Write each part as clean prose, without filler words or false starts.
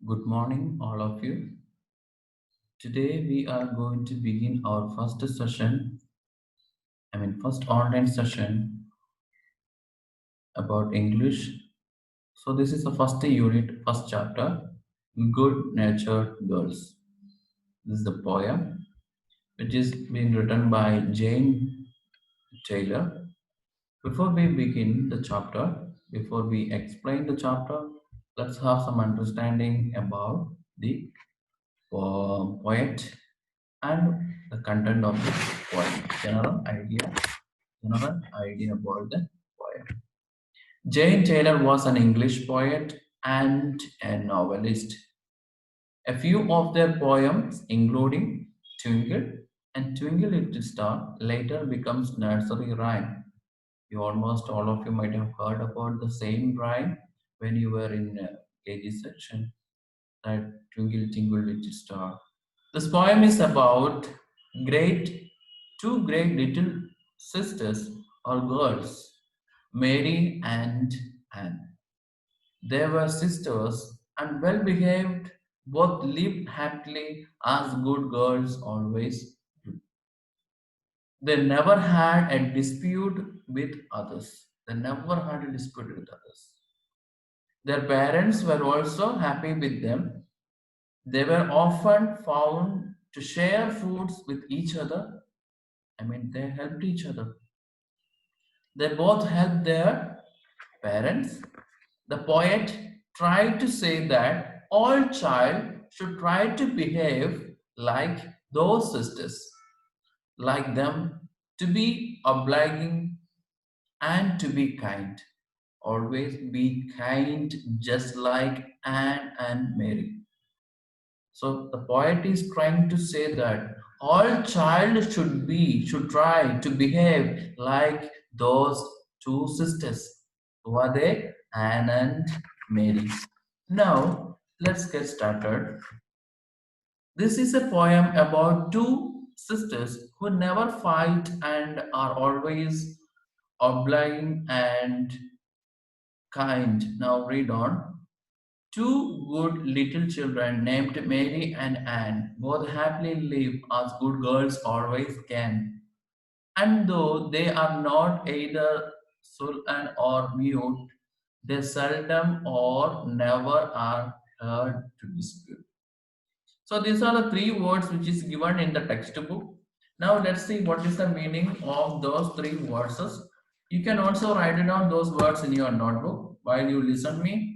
Good morning, all of you. Today we are going to begin our first online session about English. So, this is the first unit, first chapter Good Natured Girls. This is the poem which is being written by Jane Taylor. Before we begin the chapter, before we explain the chapter, let's have some understanding about the poet and the content of the poem. General idea about the poem. Jane Taylor was an English poet and a novelist. A few of their poems, including Twinkle and Twinkle Little Star, later becomes nursery rhyme. You almost all of you might have heard about the same rhyme when you were in KG section. That Twinkle Twinkle Little Star. This poem is about great two great little sisters or girls, Mary and Anne. They were sisters and well behaved, both lived happily as good girls always do. They never had a dispute with others. They never had a dispute with others. Their parents were also happy with them. They were often found to share foods with each other. They helped each other. They both helped their parents. The poet tried to say that all child should try to behave like those sisters, like them, to be obliging and to be kind. Always be kind, just like Anne and Mary. So the poet is trying to say that all child should try to behave like those two sisters. Who are they? Anne and Mary. Now let's get started. This is a poem about two sisters who never fight and are always obliging and kind. Now read on. Two good little children named Mary and Anne both happily live as good girls always can. And though they are not either sullen or mute, they seldom or never are heard to dispute. So these are the three words which is given in the textbook. Now let's see what is the meaning of those three verses. You can also write it down those words in your notebook while you listen me.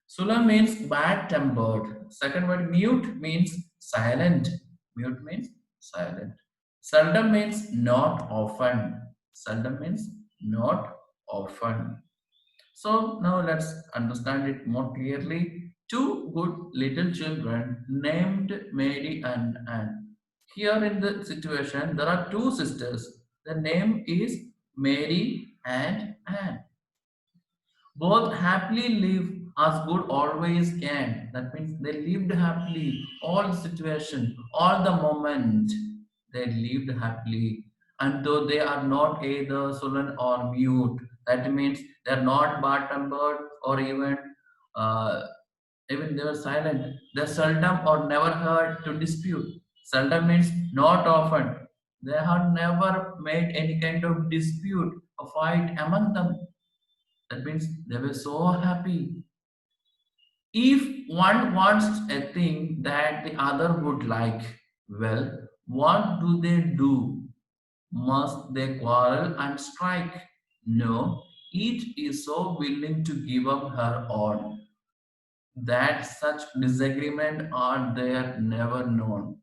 Sula means bad tempered. Second word mute means silent. Mute means silent. Seldom means not often. Seldom means not often. So now let's understand it more clearly. Two good little children named Mary and Anne. Here in the situation, there are two sisters. The name is Mary and Anne. Both happily live as good always can. That means they lived happily all the situation, all the moment. They lived happily. And though they are not either sullen or mute, that means they are not bad tempered or uh, even they were silent. They seldom or never heard to dispute. Seldom means not often. They have never made any kind of dispute or fight among them. That means they were so happy. If one wants a thing that the other would like, well, what do they do? Must they quarrel and strike? No, each is so willing to give up her own that such disagreement are there never known.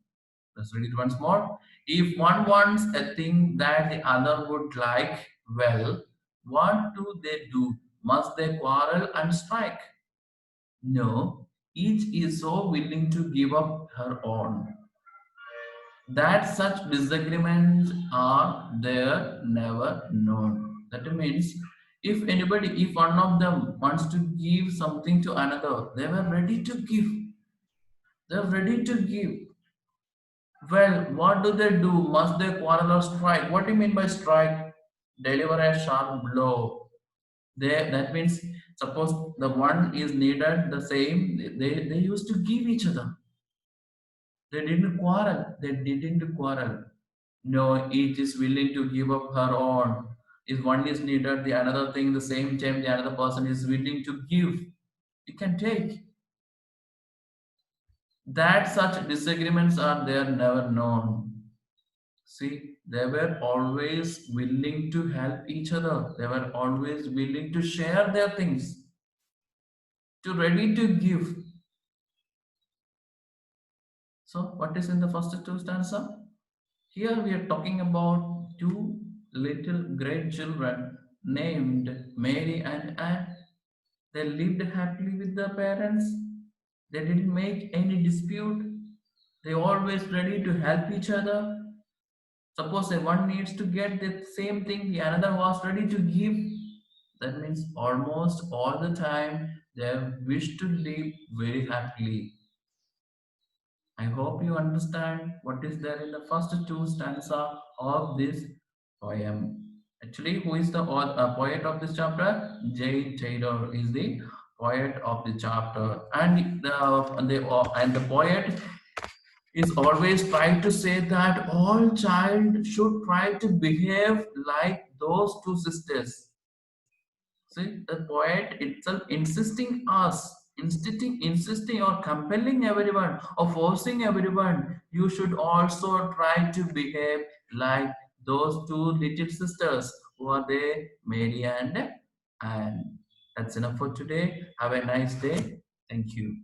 Let's read it once more. If one wants a thing that the other would like, well, what do they do? Must they quarrel and strike? No, each is so willing to give up her own that such disagreements are there never known. That means if one of them wants to give something to another, they were ready to give. They're ready to give. Well, what do they do? Must they quarrel or strike? What do you mean by strike? Deliver a sharp blow. That means suppose the one is needed the same, they used to give each other. They didn't quarrel. They didn't quarrel. No, each is willing to give up her own. If one is needed, the another thing, the same time, the another person is willing to give. You can take. That such disagreements are there never known. See, they were always willing to help each other. They were always willing to share their things, to ready to give. So, what is in the first two stanza? Here we are talking about two little great children named Mary and Anne. They lived happily with their parents. They didn't make any dispute. They always ready to help each other. Suppose if one needs to get the same thing, the another was ready to give. That means almost all the time they wish to live very happily. I hope you understand what is there in the first two stanza of this poem. Actually, who is the poet of this chapter? Jane Taylor is the poet of the chapter, and the poet is always trying to say that all child should try to behave like those two sisters. See, the poet itself insisting or compelling everyone or forcing everyone, you should also try to behave like those two little sisters who are there, Mary and Anne. That's enough for today. Have a nice day. Thank you.